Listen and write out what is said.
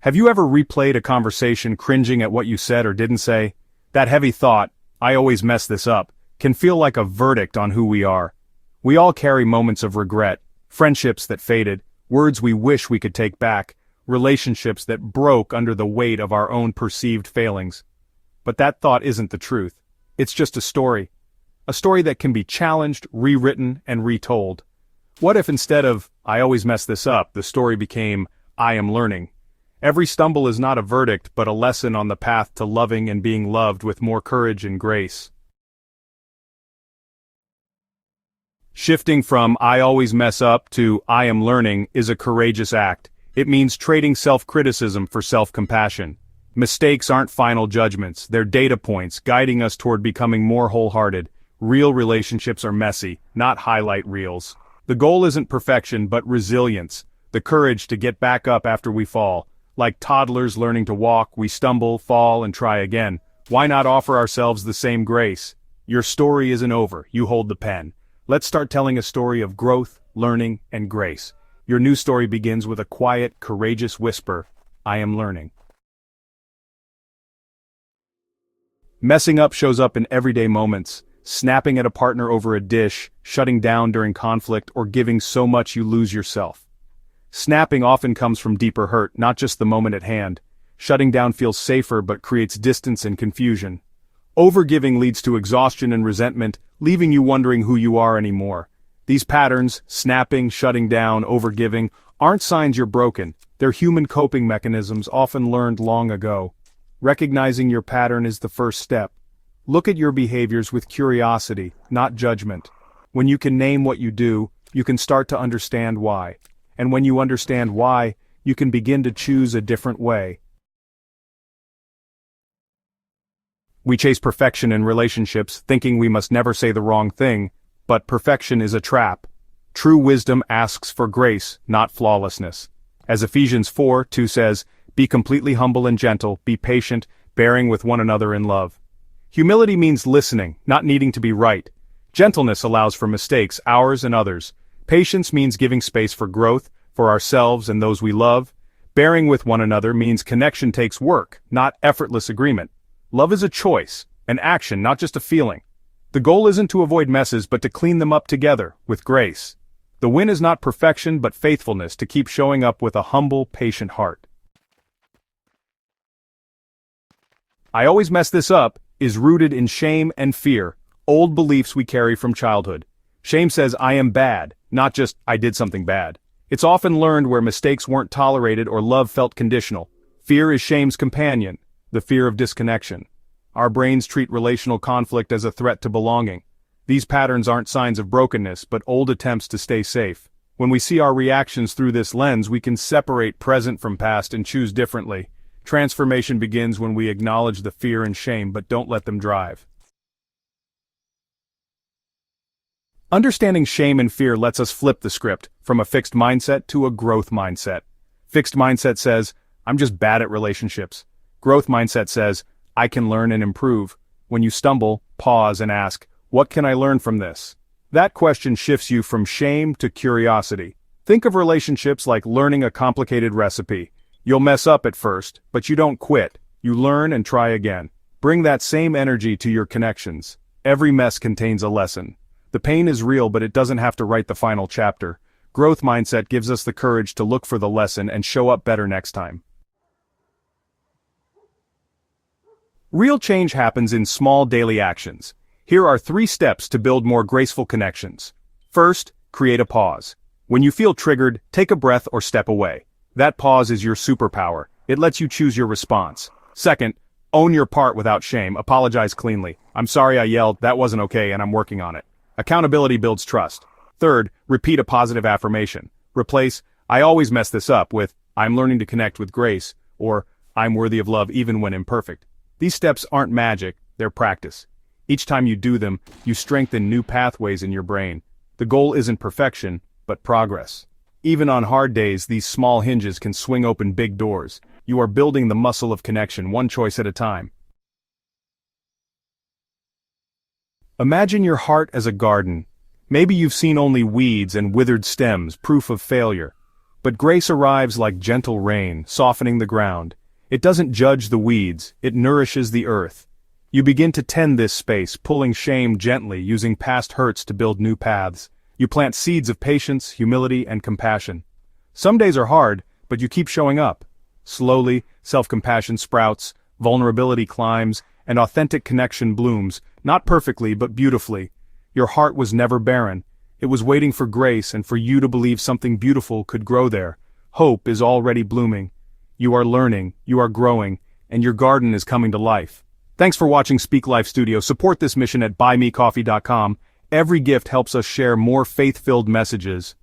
Have you ever replayed a conversation cringing at what you said or didn't say? That heavy thought, "I always mess this up," can feel like a verdict on who we are. We all carry moments of regret, friendships that faded, words we wish we could take back, relationships that broke under the weight of our own perceived failings. But that thought isn't the truth. It's just a story. A story that can be challenged, rewritten, and retold. What if instead of, "I always mess this up," the story became, "I am learning"? Every stumble is not a verdict but a lesson on the path to loving and being loved with more courage and grace. Shifting from "I always mess up" to "I am learning" is a courageous act. It means trading self-criticism for self-compassion. Mistakes aren't final judgments, they're data points guiding us toward becoming more wholehearted. Real relationships are messy, not highlight reels. The goal isn't perfection but resilience, the courage to get back up after we fall. Like toddlers learning to walk, we stumble, fall, and try again. Why not offer ourselves the same grace? Your story isn't over, you hold the pen. Let's start telling a story of growth, learning, and grace. Your new story begins with a quiet, courageous whisper, "I am learning." Messing up shows up in everyday moments, snapping at a partner over a dish, shutting down during conflict, or giving so much you lose yourself. Snapping often comes from deeper hurt, not just the moment at hand. Shutting down feels safer but creates distance and confusion. Overgiving leads to exhaustion and resentment, leaving you wondering who you are anymore. These patterns, snapping, shutting down, overgiving, aren't signs you're broken. They're human coping mechanisms often learned long ago. Recognizing your pattern is the first step. Look at your behaviors with curiosity, not judgment. When you can name what you do, you can start to understand why. And when you understand why, you can begin to choose a different way. We chase perfection in relationships, thinking we must never say the wrong thing, but perfection is a trap. True wisdom asks for grace, not flawlessness. As Ephesians 4:2 says, "Be completely humble and gentle, be patient, bearing with one another in love." Humility means listening, not needing to be right. Gentleness allows for mistakes, ours and others. Patience means giving space for growth, for ourselves and those we love. Bearing with one another means connection takes work, not effortless agreement. Love is a choice, an action, not just a feeling. The goal isn't to avoid messes but to clean them up together, with grace. The win is not perfection but faithfulness to keep showing up with a humble, patient heart. "I always mess this up" is rooted in shame and fear, old beliefs we carry from childhood. Shame says "I am bad," not just "I did something bad." It's often learned where mistakes weren't tolerated or love felt conditional. Fear is shame's companion, the fear of disconnection. Our brains treat relational conflict as a threat to belonging. These patterns aren't signs of brokenness, but old attempts to stay safe. When we see our reactions through this lens, we can separate present from past and choose differently. Transformation begins when we acknowledge the fear and shame, but don't let them drive. Understanding shame and fear lets us flip the script from a fixed mindset to a growth mindset. Fixed mindset says, "I'm just bad at relationships." Growth mindset says, "I can learn and improve." When you stumble, pause and ask, "What can I learn from this?" That question shifts you from shame to curiosity. Think of relationships like learning a complicated recipe. You'll mess up at first, but you don't quit. You learn and try again. Bring that same energy to your connections. Every mess contains a lesson. The pain is real, but it doesn't have to write the final chapter. Growth mindset gives us the courage to look for the lesson and show up better next time. Real change happens in small daily actions. Here are 3 steps to build more graceful connections. First, create a pause. When you feel triggered, take a breath or step away. That pause is your superpower. It lets you choose your response. Second, own your part without shame. Apologize cleanly. "I'm sorry I yelled, that wasn't okay, and I'm working on it." Accountability builds trust. Third, repeat a positive affirmation. Replace "I always mess this up" with "I'm learning to connect with grace," or "I'm worthy of love even when imperfect." These steps aren't magic, they're practice. Each time you do them, you strengthen new pathways in your brain. The goal isn't perfection, but progress. Even on hard days, these small hinges can swing open big doors. You are building the muscle of connection, one choice at a time. Imagine your heart as a garden. Maybe you've seen only weeds and withered stems, proof of failure. But grace arrives like gentle rain, softening the ground. It doesn't judge the weeds, it nourishes the earth. You begin to tend this space, pulling shame gently, using past hurts to build new paths. You plant seeds of patience, humility, and compassion. Some days are hard, but you keep showing up. Slowly, self-compassion sprouts, vulnerability climbs, and authentic connection blooms, not perfectly but beautifully. Your heart was never barren. It was waiting for grace and for you to believe something beautiful could grow there. Hope is already blooming. You are learning, you are growing, and your garden is coming to life. Thanks for watching Speak Life Studio. Support this mission at buymecoffee.com. Every gift helps us share more faith-filled messages.